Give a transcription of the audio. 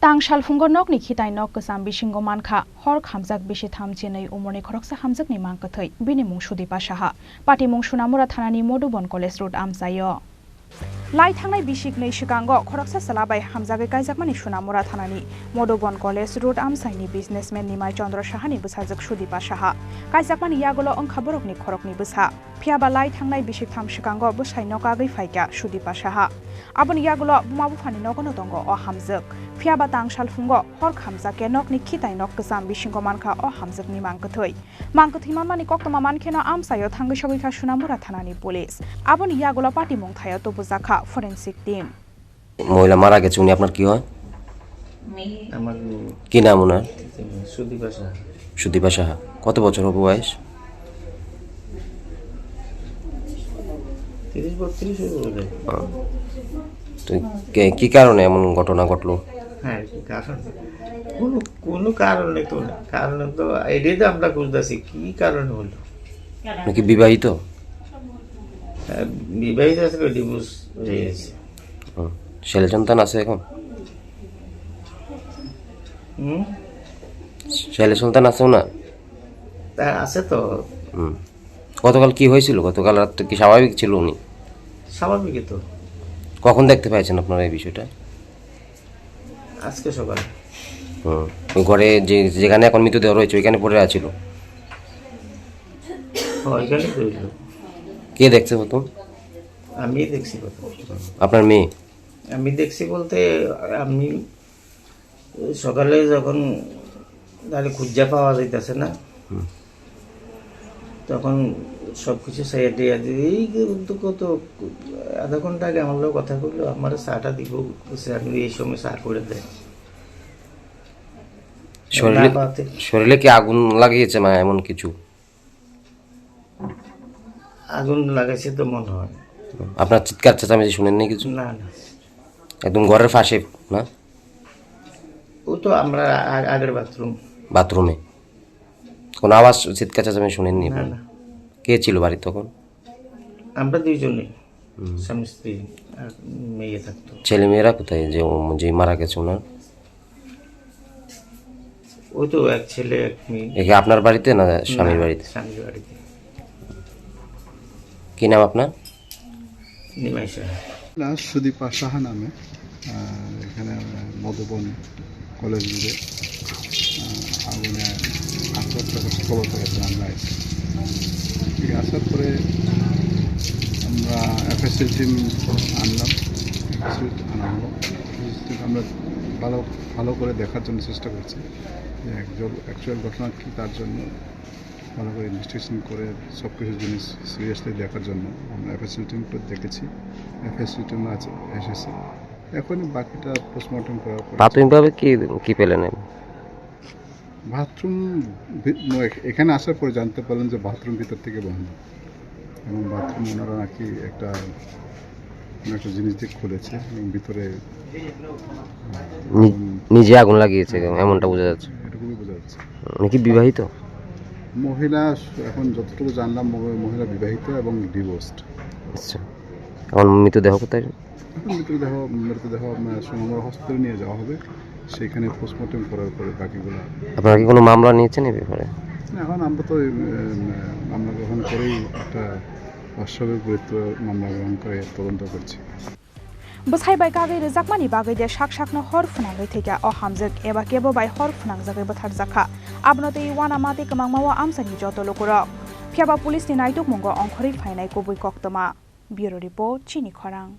Tang Shalfungo Nokni Khithai Kwcham Bisingo Mankha Hor Khamjak bisi tham Chini Omarni Khoroksa Hamjwk ni Mangkwthowi bini mung Sudipa Saha Pati mung Sunamura Thanani Modubon College Road Amsayo Lai thangnai bisik nei sikango Khoroksa salabai Hamjwk kaijakmani Sunamura Thanani Modubon College Road Amsaini businessman Nimai Chandra Sahani busajak Sudipa Saha kaijakmani yagolo ongkhaborokni khorokni busa phiaba lai thangnai bisik tham sikango busai nokagui faika Sudipa Saha aboni yagulo bumabu phani nogono tongo o Hamjwk phiaba tang salfungo hor Khamjak Nokni Khithai Kwcham Bisingo Mankha o Hamjwk ni Mangkwthowi mani koktoma mankheno amsayo thangui sogika Sunamura Thanani police aboni yagulo party mongthayo tobujaka forensic team মহিলা মারা গেছে উনি আপনার কি হয় আমার কি নাম ওনার সুদীপা সাহা কত বছর হবে বয়স 30-32 হবে তো কি কারণে এমন ঘটনা ঘটলো হ্যাঁ কারণ কোনো কারণে তো না কারণ তো এটাই তো আমরা খুঁজতেছি কি কারণে হলো নাকি বিবাহিত আছে ডিভোর্স হয়ে গেছে ছেলে সন্তান আছে এখন ছেলে সন্তান আছে না আছে তো গতকাল কি হয়েছিল গতকাল রাত কি স্বাভাবিক ছিল উনি স্বাভাবিক তো কখন দেখতে পাইছেন আপনারা এই বিষয়টা আজকে সকালে ওই ঘরে যেখানে এখন মৃতদেহ রয়েছে ওইখানে পড়ে আছিল ওইখানে রইল কে দেখছে প্রথম আমি দেখছি প্রথম আপনার মেয়ে আমি দেখছি বলতে আমি সকালে যখন তাহলে খুঁজা পাওয়া যাইতেছে না তখন সবকিছু সাইডে এই কত আধা ঘন্টা আগে আমার লোক কথা বললো আমার চাটা দিব আমি এই সময় চা করে দেয় শরীরে কি আগুন লাগিয়েছে মা এমন কিছু আগুন লাগাইছে তো মনে হয় আপনার চিৎকার চেঁচামেচি শুনেননি কিছু না না একদম ঘরের পাশে না ও তো আমরা আগের বাথরুমে কোনো আওয়াজ চিৎকার চেঁচামেচি শুনেননি না না কে ছিল বাড়ি তখন আমরা দুইজনে স্বামী স্ত্রী আর মেয়ে থাকতো ছেলে মেয়েরা কোথায় যে মারা গেছে ওনার ওই তো এক ছেলে এক মেয়ে একে আপনার বাড়িতে না স্বামীর বাড়িতে কি নাম আপনার নিমাই সাহা না সুদীপা সাহা নামে এখানে মধুবন কলেজ রোডে আগুনে খবর পেয়েছে আমরা আসার পরে আমরা এফএসএল টিম আনলাম আমরা ভালো করে দেখার জন্য চেষ্টা করছি যে অ্যাকচুয়াল ঘটনা কী তার জন্য ভালো করে ইনভেস্টিগেশন করে সব কিছু জিনিস সিরিয়াসলি দেখার জন্য আমরা এফএসএল টিমটা দেখেছি এফএসএল টিম আছে এসেছে এখনই বাকিটা পোস্টমর্টম করার পর প্রাথমিকভাবে কি পেলেন বাথরুম এখানে আসার পরে জানতে পারলেন যে বাথরুম ভিতর থেকে বন্ধ এবং বাথরুম ওনারা নাকি একটা জিনিস দিয়ে খুলেছে এবং ভিতরে নিজে আগুন লাগিয়েছে এমনটা বোঝা যাচ্ছে এটুকুই বোঝা যাচ্ছে নাকি বিবাহিত মহিলা এখন যতটুকু জানলাম মহিলা বিবাহিত এবং ডিভোর্সড আচ্ছা এখন মৃতদেহ কোথায় মৃতদেহ সোনামুড়া হসপিটালে নিয়ে যাওয়া হবে সেখানে পোস্টমর্টম করার পরে বাকিগুলো আপনারা কি কোনো মামলা নিয়েছেন এই ব্যাপারে এখন আমরা তো মামলা গ্রহণ করেই একটা অস্বাভাবিক গুরুত্ব মামলা গ্রহণ করে তদন্ত করছি Busai bai kagui rejakmani bagai de shak-shakno hor phunangai thega o Hamjwk eba kebo bai hor phunangjagai bathar jakha abnotei wana mate kamangmawa amsani joto lokorok phiaba police ni naituk mungo ongkhori phainai kobui koktoma bureau report Chini Khorang